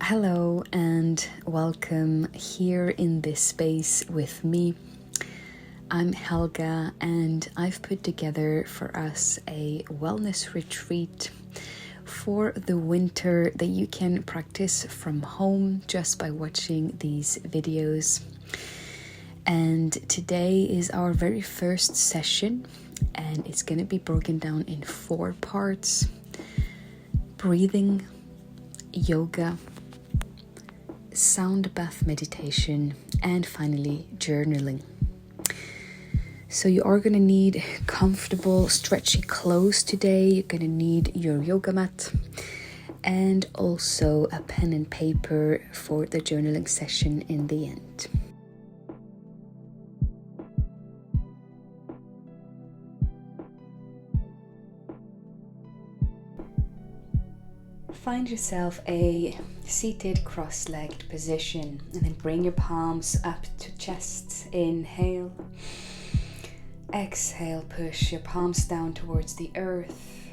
Hello and welcome here in this space with me. I'm Helga and I've put together for us a wellness retreat for the winter that you can practice from home just by watching these videos. And today is our very first session and it's going to be broken down in 4 parts: breathing, yoga, sound bath meditation, and finally journaling. So you are going to need comfortable stretchy clothes today. You're going to need your yoga mat and also a pen and paper for the journaling session in the end. Find yourself a seated cross-legged position and then bring your palms up to chest. Inhale. Exhale, push your palms down towards the earth.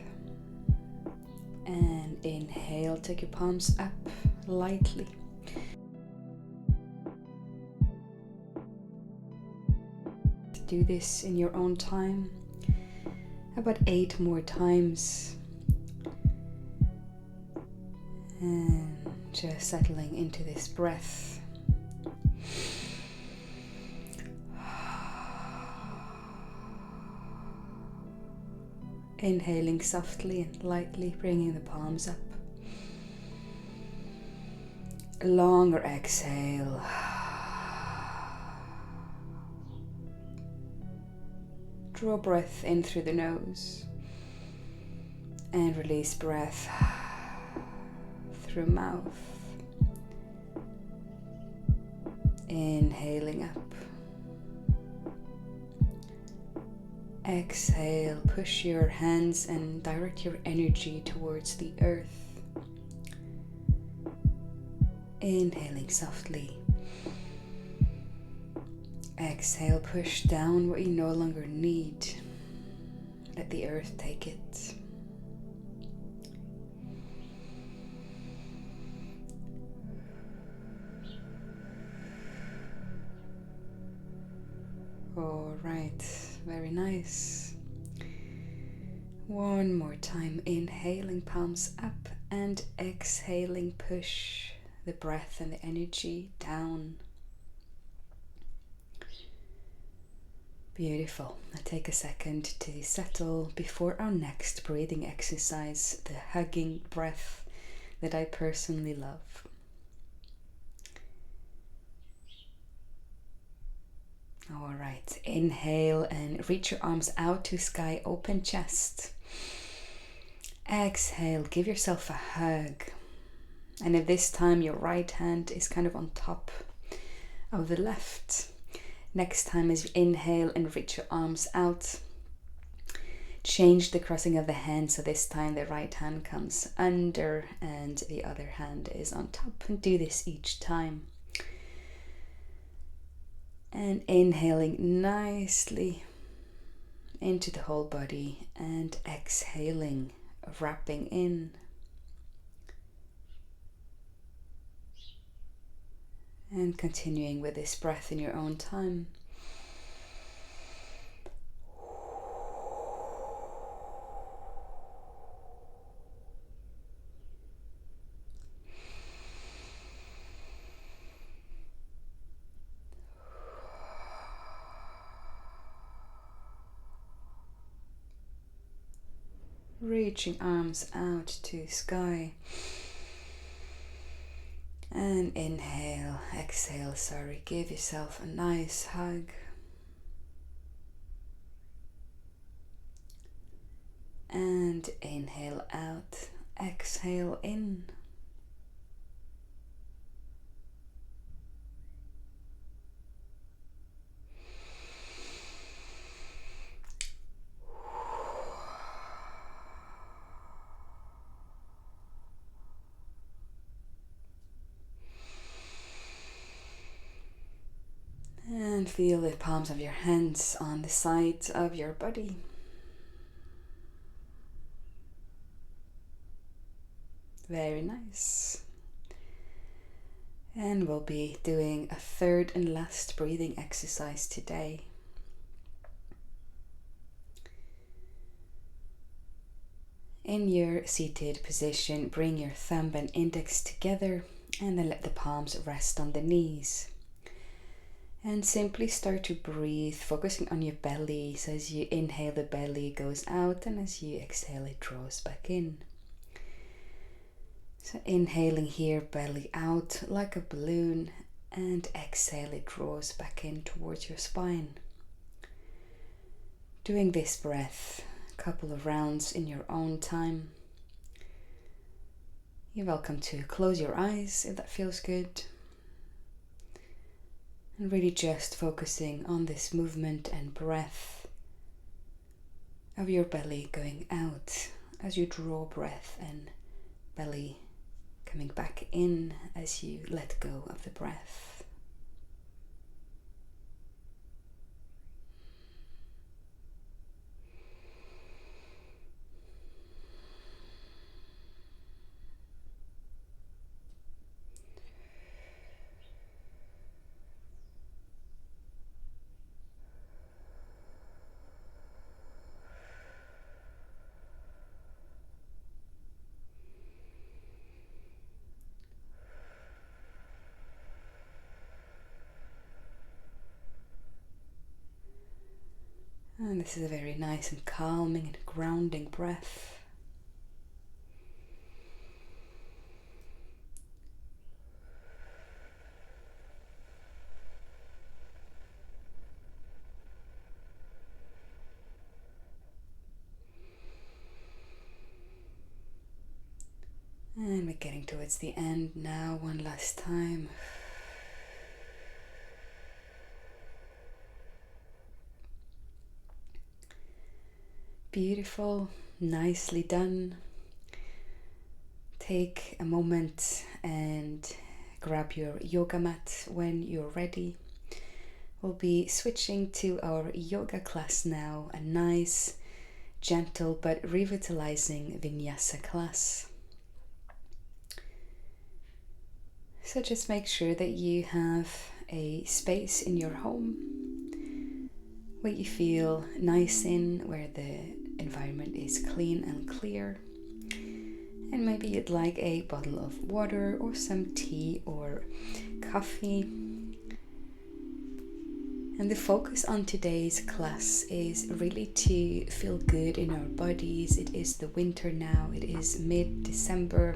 And inhale, take your palms up lightly. Do this in your own time. About 8 more times. And just settling into this breath. Inhaling softly and lightly, bringing the palms up. A longer exhale. Draw breath in through the nose and release breath through mouth. Inhaling up. Exhale, push your hands and direct your energy towards the earth. Inhaling softly. Exhale, push down what you no longer need. Let the earth take it. All right, very nice. One more time, inhaling, palms up, and exhaling, push the breath and the energy down. Beautiful. Now take a second to settle before our next breathing exercise, the hugging breath that I personally love. All right, inhale and reach your arms out to sky, open chest. Exhale, give yourself a hug. And at this time, your right hand is kind of on top of the left. Next time as you inhale and reach your arms out, change the crossing of the hands. So this time the right hand comes under and the other hand is on top. And do this each time. And inhaling nicely into the whole body and exhaling, wrapping in. And continuing with this breath in your own time. Reaching arms out to sky. And inhale, exhale, give yourself a nice hug. And inhale out, exhale in. And feel the palms of your hands on the sides of your body. Very nice. And we'll be doing a third and last breathing exercise today. In your seated position, bring your thumb and index together and then let the palms rest on the knees. And simply start to breathe, focusing on your belly. So as you inhale, the belly goes out, and as you exhale, it draws back in. So inhaling here, belly out like a balloon, and exhale, it draws back in towards your spine. Doing this breath a couple of rounds in your own time. You're welcome to close your eyes if that feels good. And really just focusing on this movement and breath of your belly going out as you draw breath, and belly coming back in as you let go of the breath. And this is a very nice and calming and grounding breath. And we're getting towards the end now, one last time. Beautiful, nicely done. Take a moment and grab your yoga mat when you're ready. We'll be switching to our yoga class now, a nice, gentle but revitalizing Vinyasa class. So just make sure that you have a space in your home where you feel nice in, where the environment is clean and clear. And maybe you'd like a bottle of water or some tea or coffee. And the focus on today's class is really to feel good in our bodies. It is the winter now, it is mid-December.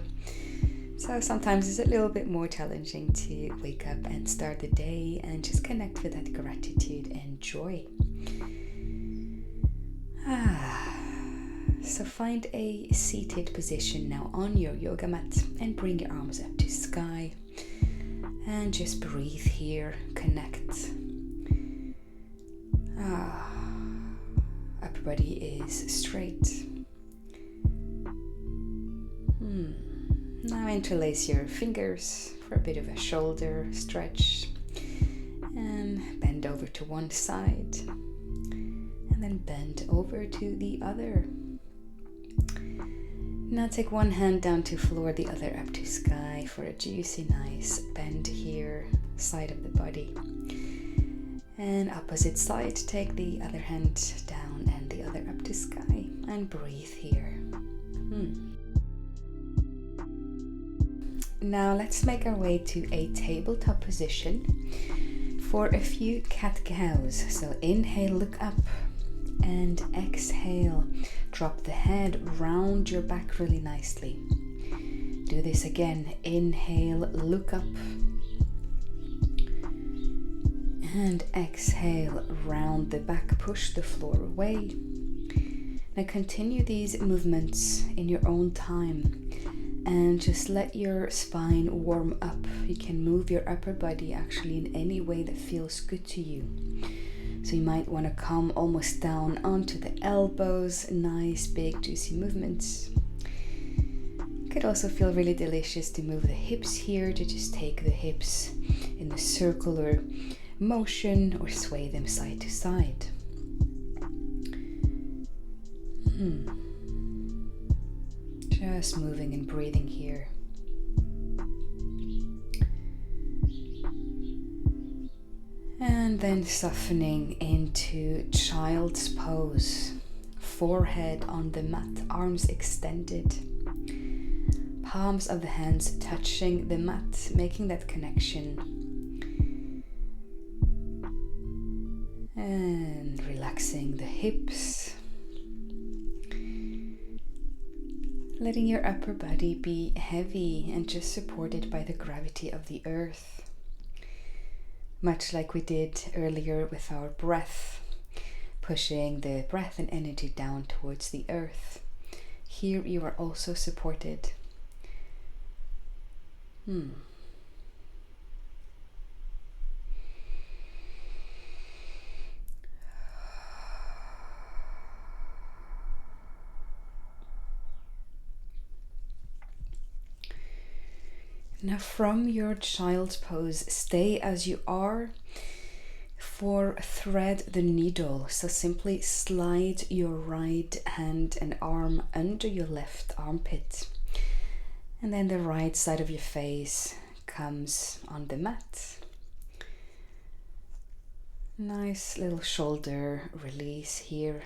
So sometimes it's a little bit more challenging to wake up and start the day and just connect with that gratitude and joy. So find a seated position now on your yoga mat and bring your arms up to sky. And just breathe here, connect. Upper body is straight. Now interlace your fingers for a bit of a shoulder stretch. And bend over to one side. And then bend over to the other. Now take one hand down to floor, the other up to sky for a juicy, nice bend here, side of the body. And opposite side, take the other hand down and the other up to sky. And breathe here. Now let's make our way to a tabletop position for a few cat-cows. So inhale, look up. And exhale, drop the head round your back really nicely. Do this again. Inhale, look up. And exhale, round the back, push the floor away. Now continue these movements in your own time and just let your spine warm up. You can move your upper body actually in any way that feels good to you. So you might want to come almost down onto the elbows, nice big juicy movements. It could also feel really delicious to move the hips here, to just take the hips in a circular motion or sway them side to side. Just moving and breathing here. And then softening into child's pose. Forehead on the mat, arms extended. Palms of the hands touching the mat, making that connection. And relaxing the hips. Letting your upper body be heavy and just supported by the gravity of the earth. Much like we did earlier with our breath, pushing the breath and energy down towards the earth. Here you are also supported. Now from your child's pose, stay as you are. For thread the needle, so simply slide your right hand and arm under your left armpit. And then the right side of your face comes on the mat. Nice little shoulder release here.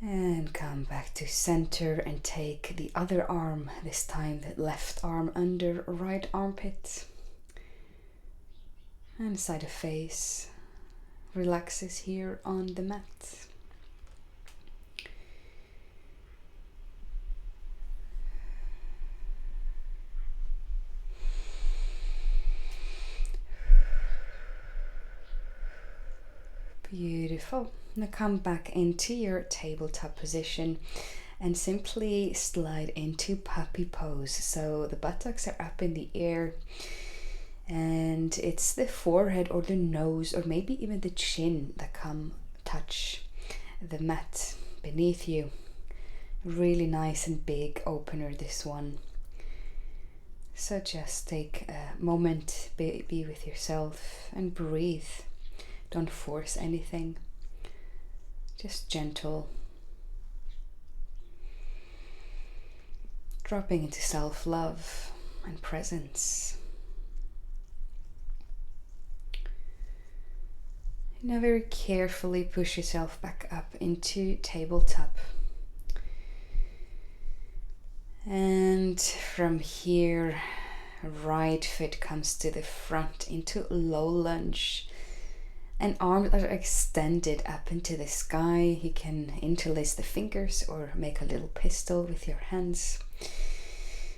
And come back to center and take the other arm, this time the left arm under right armpit. And side of face relaxes here on the mat. Beautiful. Now come back into your tabletop position and simply slide into puppy pose. So the buttocks are up in the air and it's the forehead or the nose or maybe even the chin that come touch the mat beneath you. Really nice and big opener, this one. So just take a moment, be with yourself and breathe. Don't force anything. Just gentle. Dropping into self-love and presence. Now very carefully push yourself back up into tabletop. And from here, right foot comes to the front into low lunge. And arms are extended up into the sky. You can interlace the fingers or make a little pistol with your hands.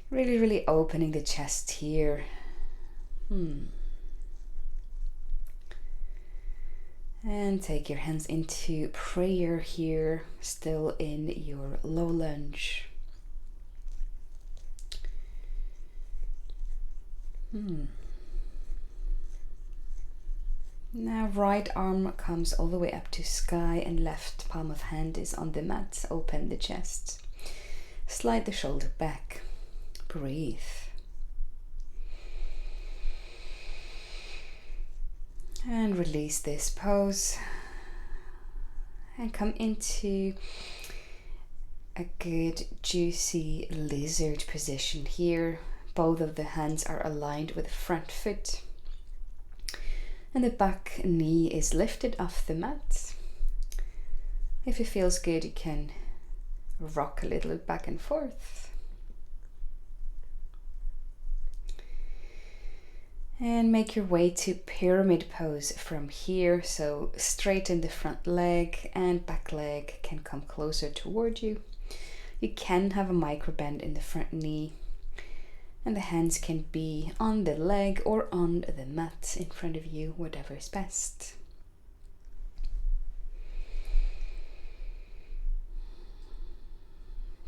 Really, really opening the chest here. And take your hands into prayer here, still in your low lunge. Now right arm comes all the way up to sky and left palm of hand is on the mat. Open the chest. Slide the shoulder back. Breathe. And release this pose. And come into a good juicy lizard position here. Both of the hands are aligned with the front foot. And the back knee is lifted off the mat. If it feels good, you can rock a little back and forth. And make your way to pyramid pose from here. So straighten the front leg and back leg can come closer toward you. You can have a micro bend in the front knee. And the hands can be on the leg or on the mat in front of you, whatever is best.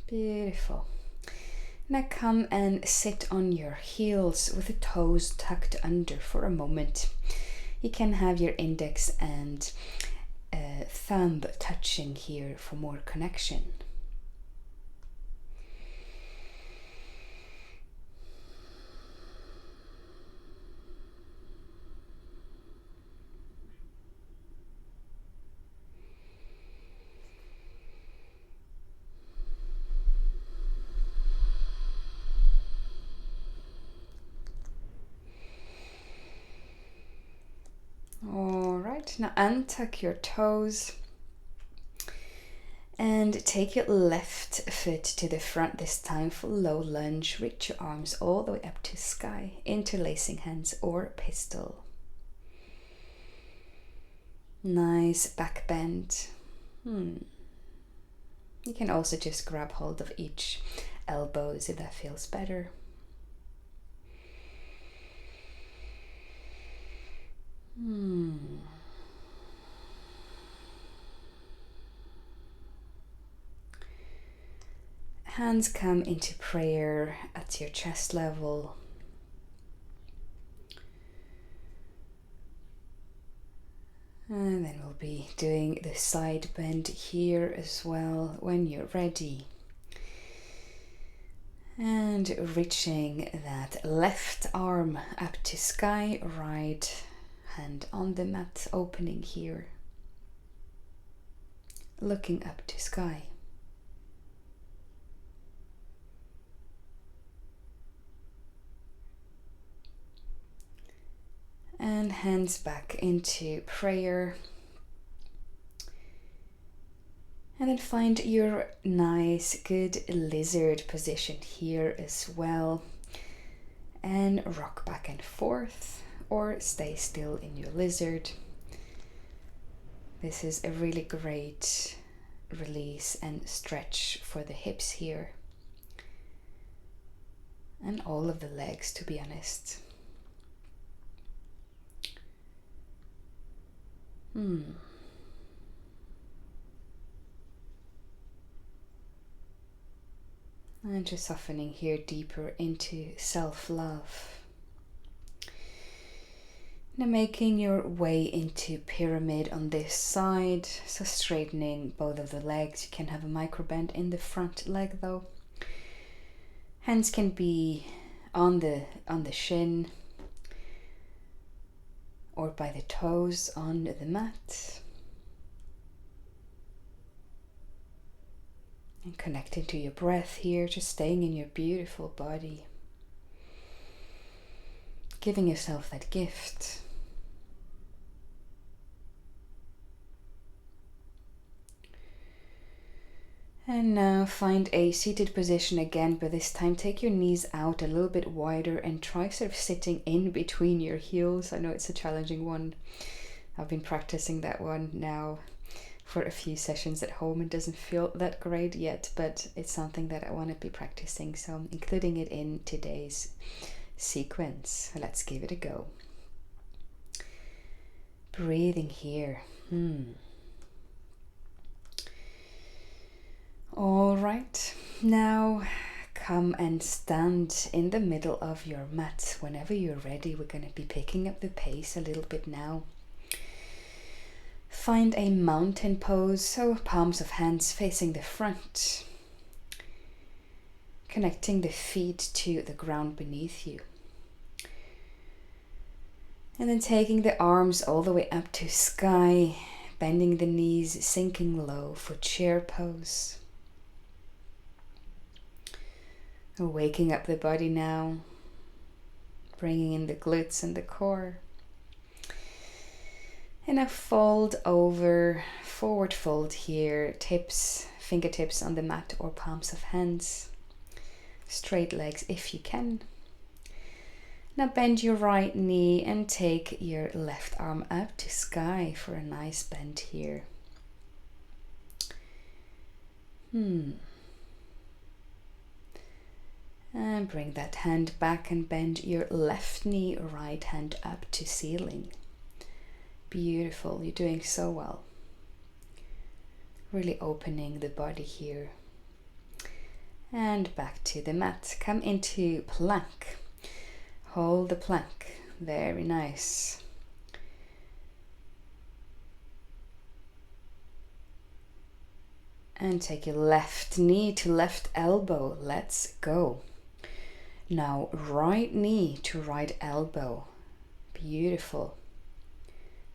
Beautiful. Now come and sit on your heels with the toes tucked under for a moment. You can have your index and thumb touching here for more connection. Right, now untuck your toes and take your left foot to the front this time for low lunge. Reach your arms all the way up to sky, interlacing hands or pistol. Nice back bend. You can also just grab hold of each elbows if that feels better. Hands come into prayer at your chest level. And then we'll be doing the side bend here as well when you're ready. And reaching that left arm up to sky, right hand on the mat, opening here. Looking up to sky. And hands back into prayer. And then find your nice, good lizard position here as well. And rock back and forth or stay still in your lizard. This is a really great release and stretch for the hips here. And all of the legs, to be honest. And just softening here deeper into self-love. Now making your way into pyramid on this side, so straightening both of the legs. You can have a micro bend in the front leg though. Hands can be on the shin or by the toes on the mat. And connecting to your breath here, just staying in your beautiful body. Giving yourself that gift. And now find a seated position again, but this time take your knees out a little bit wider and try sort of sitting in between your heels. I know it's a challenging one. I've been practicing that one now for a few sessions at home. It doesn't feel that great yet, but it's something that I want to be practicing, so I'm including it in today's sequence. Let's give it a go. Breathing here. All right, now come and stand in the middle of your mat. Whenever you're ready, we're going to be picking up the pace a little bit now. Find a mountain pose, so palms of hands facing the front. Connecting the feet to the ground beneath you. And then taking the arms all the way up to sky, bending the knees, sinking low for chair pose. Waking up the body now, bringing in the glutes and the core. And a fold over, forward fold here, tips, fingertips on the mat or palms of hands. Straight legs if you can. Now bend your right knee and take your left arm up to sky for a nice bend here. And bring that hand back and bend your left knee, right hand up to ceiling. Beautiful, you're doing so well. Really opening the body here. And back to the mat. Come into plank. Hold the plank. Very nice. And take your left knee to left elbow. Let's go. Now right knee to right elbow. Beautiful.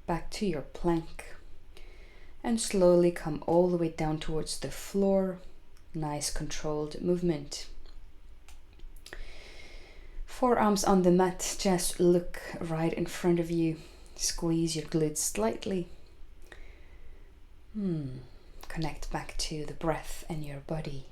Back to your plank. And slowly come all the way down towards the floor. Nice controlled movement. Forearms on the mat, just look right in front of you. Squeeze your glutes slightly. Connect back to the breath and your body.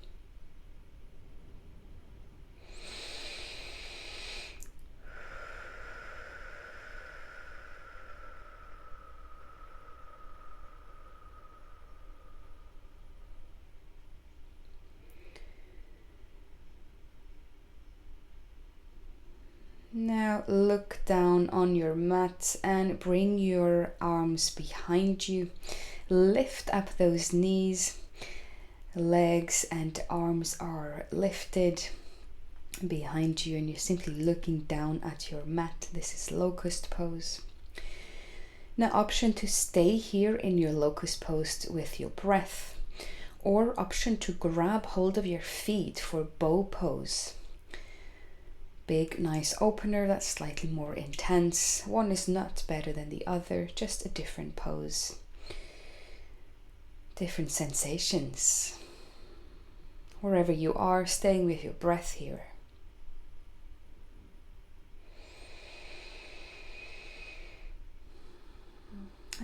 Now look down on your mat and bring your arms behind you. Lift up those knees. Legs and arms are lifted behind you and you're simply looking down at your mat. This is locust pose. Now option to stay here in your locust pose with your breath, or option to grab hold of your feet for bow pose. Big, nice opener that's slightly more intense. One is not better than the other, just a different pose. Different sensations. Wherever you are, staying with your breath here.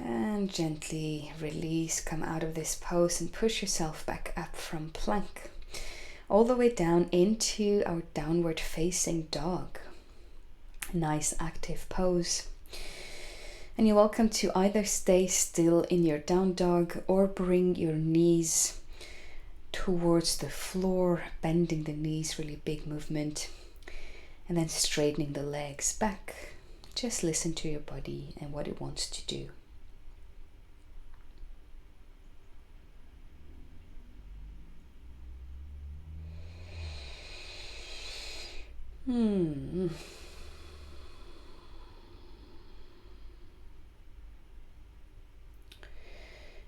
And gently release, come out of this pose and push yourself back up from plank. All the way down into our downward facing dog. Nice active pose. And you're welcome to either stay still in your down dog or bring your knees towards the floor, bending the knees, really big movement, and then straightening the legs back. Just listen to your body and what it wants to do.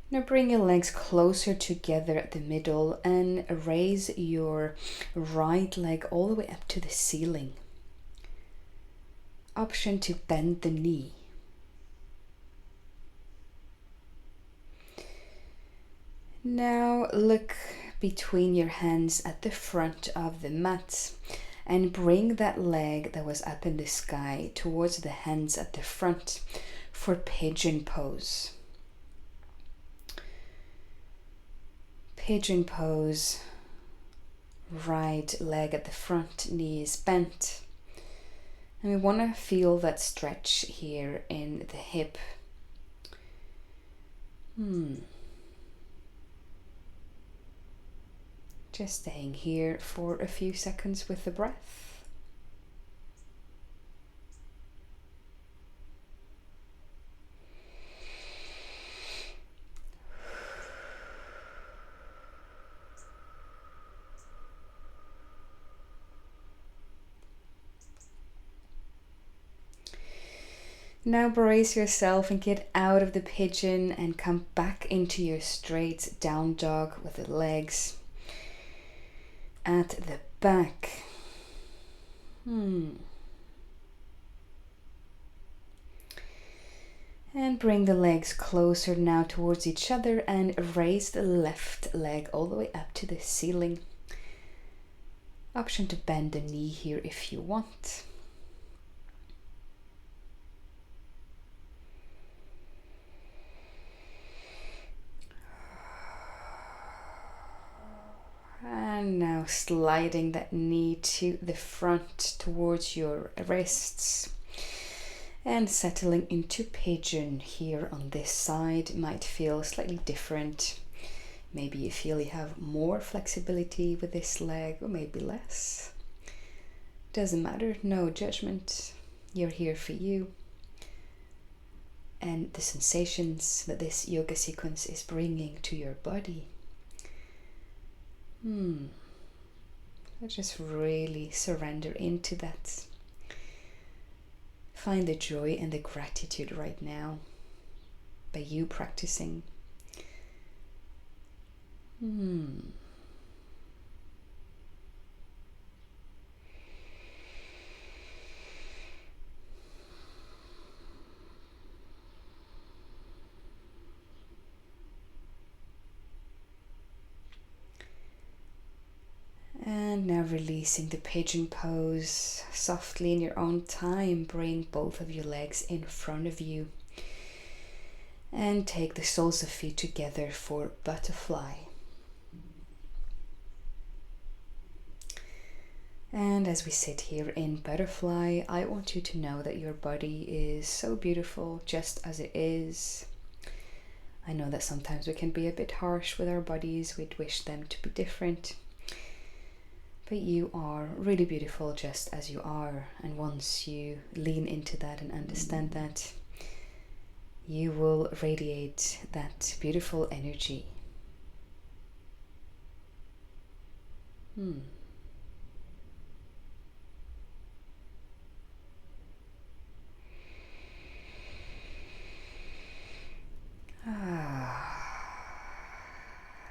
Now bring your legs closer together at the middle and raise your right leg all the way up to the ceiling. Option to bend the knee. Now look between your hands at the front of the mat and bring that leg that was up in the sky towards the hands at the front for pigeon pose. Pigeon pose, right leg at the front, knee is bent. And we want to feel that stretch here in the hip. Just staying here for a few seconds with the breath. Now brace yourself and get out of the pigeon and come back into your straight down dog with the legs at the back. And bring the legs closer now towards each other and raise the left leg all the way up to the ceiling. Option to bend the knee here if you want. And now sliding that knee to the front towards your wrists and settling into pigeon here on this side. Might feel slightly different. Maybe you feel you have more flexibility with this leg or maybe less. Doesn't matter, no judgment. You're here for you and the sensations that this yoga sequence is bringing to your body. Just really surrender into that. Find the joy and the gratitude right now by you practicing. And now releasing the pigeon pose. Softly in your own time, bring both of your legs in front of you. And take the soles of feet together for butterfly. And as we sit here in butterfly, I want you to know that your body is so beautiful just as it is. I know that sometimes we can be a bit harsh with our bodies, we'd wish them to be different. But you are really beautiful just as you are, and once you lean into that and understand that, you will radiate that beautiful energy.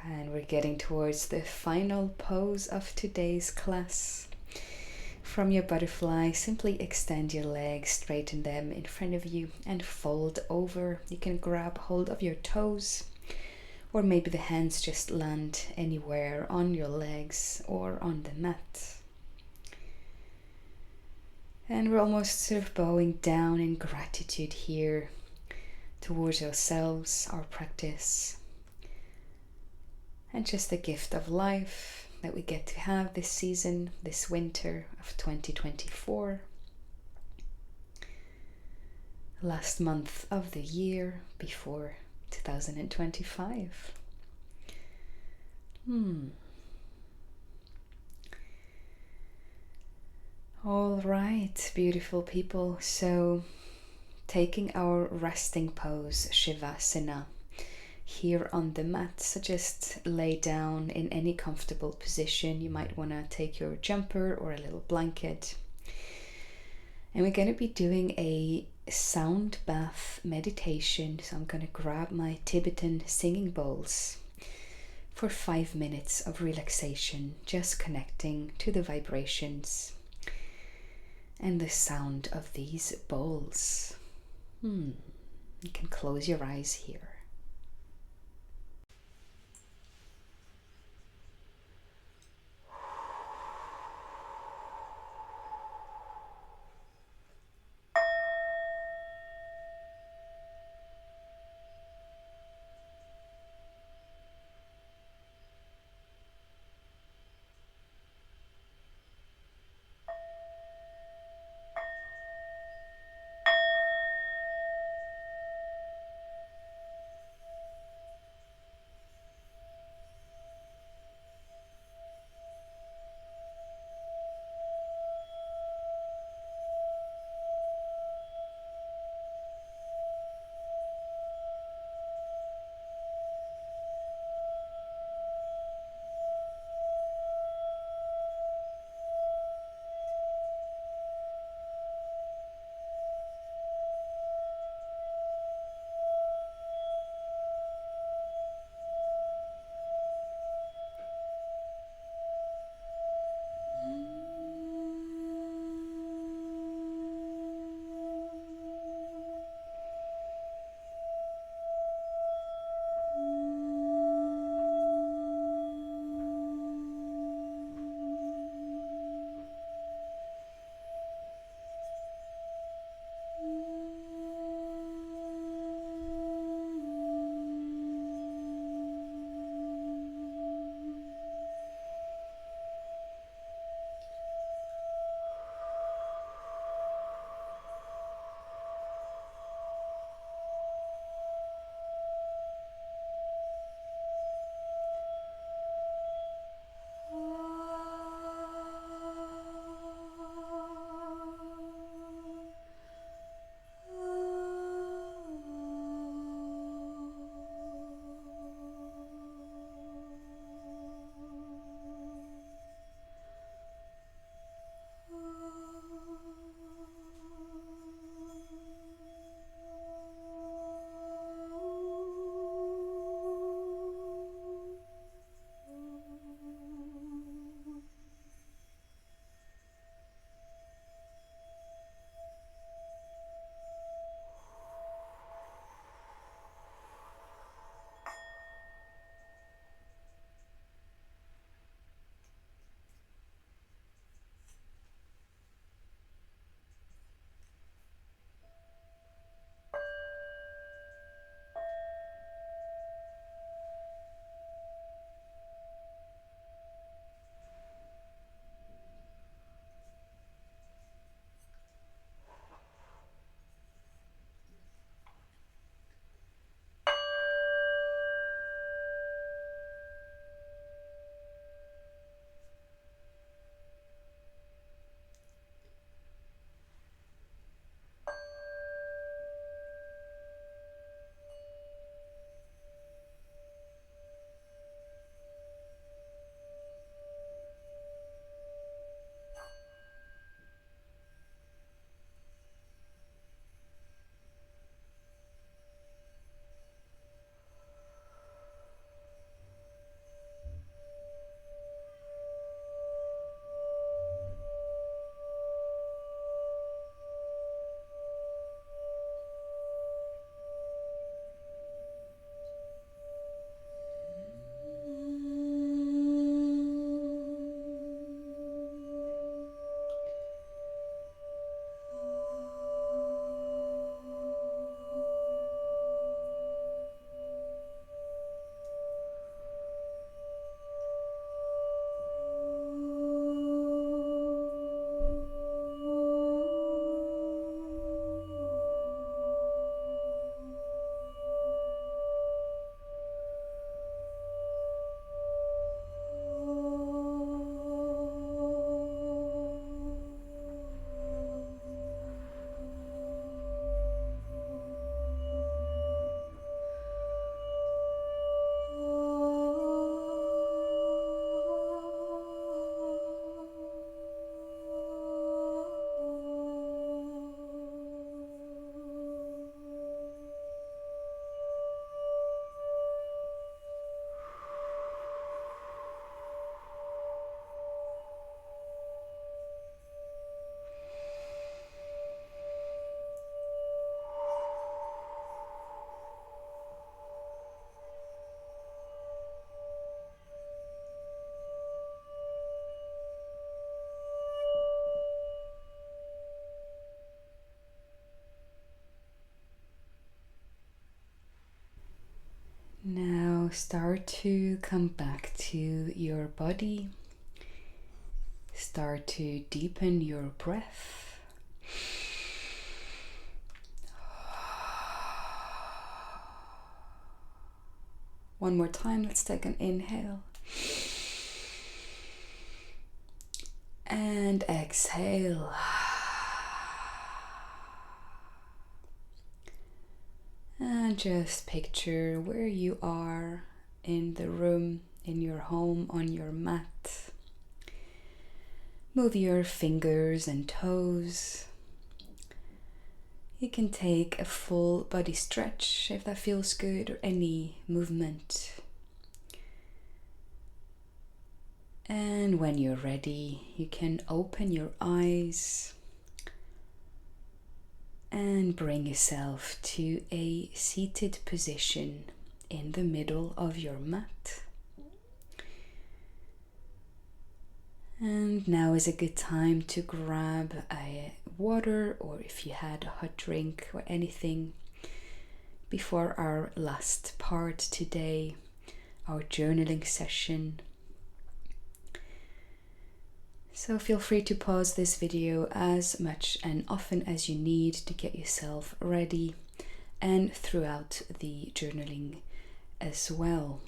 And we're getting towards the final pose of today's class. From your butterfly, simply extend your legs, straighten them in front of you, and fold over. You can grab hold of your toes, or maybe the hands just land anywhere on your legs or on the mat. And we're almost sort of bowing down in gratitude here towards ourselves, our practice, and just the gift of life that we get to have this season, this winter of 2024. Last month of the year before 2025. All right, beautiful people. So, taking our resting pose, Shavasana, here on the mat. So just lay down in any comfortable position. You might want to take your jumper or a little blanket. And we're going to be doing a sound bath meditation. So I'm going to grab my Tibetan singing bowls for 5 minutes of relaxation, just connecting to the vibrations and the sound of these bowls. You can close your eyes here. Now start to come back to your body. Start to deepen your breath. One more time, let's take an inhale. And exhale. And just picture where you are in the room, in your home, on your mat. Move your fingers and toes. You can take a full body stretch if that feels good, or any movement. And when you're ready, you can open your eyes and bring yourself to a seated position in the middle of your mat. And now is a good time to grab a water, or if you had a hot drink or anything, before our last part today, our journaling session. So feel free to pause this video as much and often as you need to get yourself ready, and throughout the journaling as well.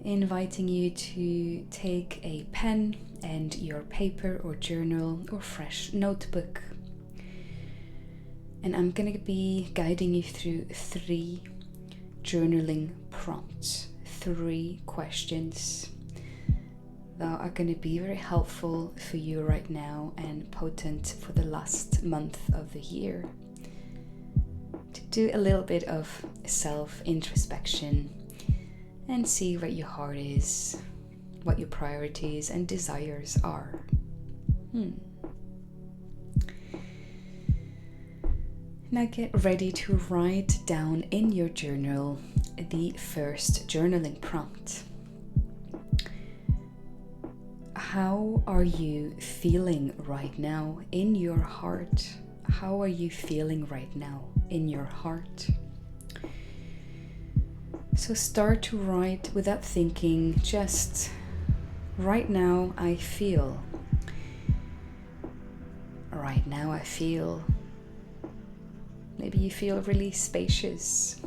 Inviting you to take a pen and your paper or journal or fresh notebook. And I'm going to be guiding you through 3 journaling prompts, 3 questions that are going to be very helpful for you right now and potent for the last month of the year. To do a little bit of self-introspection and see what your heart is, what your priorities and desires are. Now get ready to write down in your journal the first journaling prompt. How are you feeling right now in your heart? How are you feeling right now in your heart? So start to write without thinking, just right now I feel. Right now I feel. Maybe you feel really spacious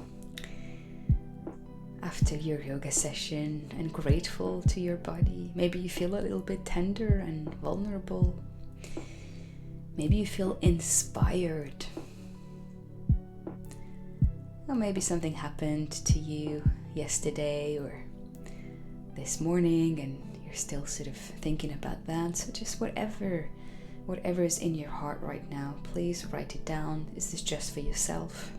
after your yoga session and grateful to your body. Maybe you feel a little bit tender and vulnerable. Maybe you feel inspired. Or maybe something happened to you yesterday or this morning and you're still sort of thinking about that. So just whatever is in your heart right now, please write it down. Is this just for yourself?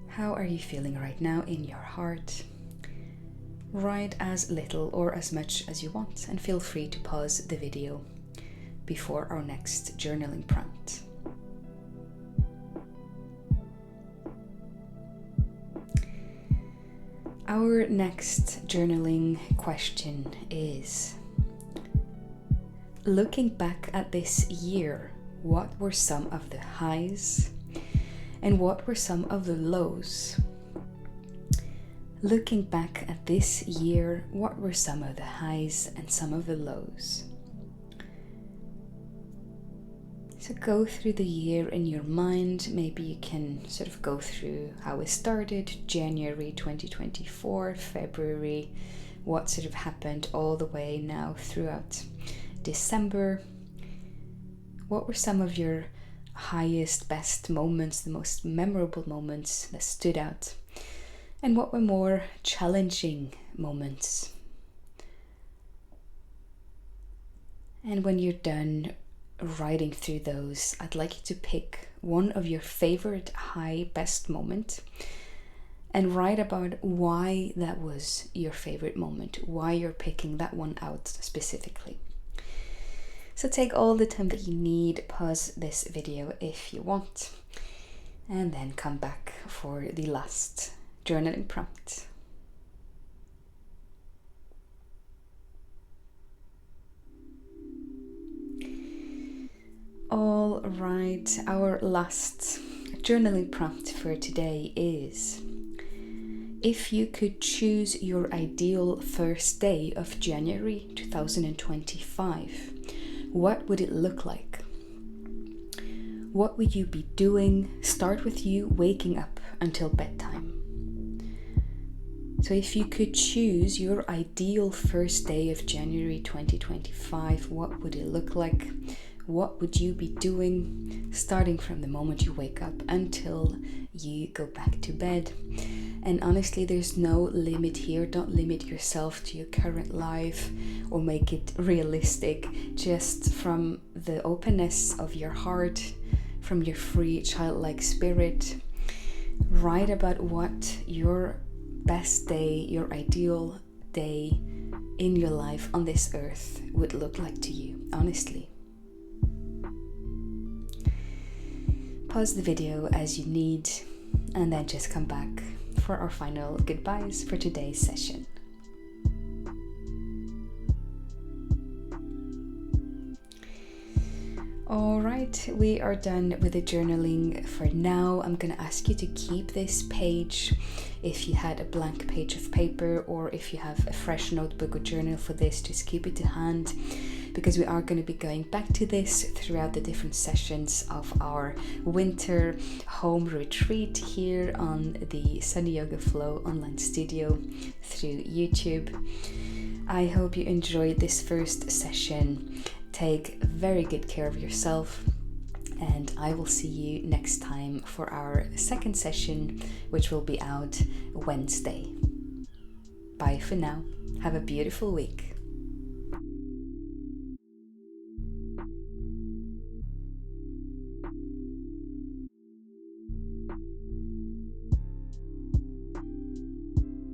How are you feeling right now in your heart? Write as little or as much as you want, and feel free to pause the video before our next journaling prompt. Our next journaling question is: looking back at this year, what were some of the highs and what were some of the lows? Looking back at this year, what were some of the highs and some of the lows? So go through the year in your mind. Maybe you can sort of go through how it started, January 2024, February, what sort of happened all the way now throughout December. What were some of your highest, best moments, the most memorable moments that stood out? And what were more challenging moments? And when you're done writing through those, I'd like you to pick one of your favorite high, best moment and write about why that was your favorite moment, why you're picking that one out specifically. So take all the time that you need, pause this video if you want, and then come back for the last journaling prompt. All right, our last journaling prompt for today is: if you could choose your ideal first day of January 2025, what would it look like? What would you be doing? Start with you waking up until bedtime. So if you could choose your ideal first day of January 2025, what would it look like? What would you be doing starting from the moment you wake up until you go back to bed? And honestly, there's no limit here. Don't limit yourself to your current life or make it realistic. Just from the openness of your heart, from your free childlike spirit, write about what your best day, your ideal day in your life on this earth would look like to you, honestly. Pause the video as you need and then just come back for our final goodbyes for today's session. Alright, we are done with the journaling for now. I'm going to ask you to keep this page if you had a blank page of paper, or if you have a fresh notebook or journal for this, just keep it to hand, because we are going to be going back to this throughout the different sessions of our winter home retreat here on the Sunny Yoga Flow online studio through YouTube. I hope you enjoyed this first session. Take very good care of yourself, and I will see you next time for our second session, which will be out Wednesday. Bye for now. Have a beautiful week.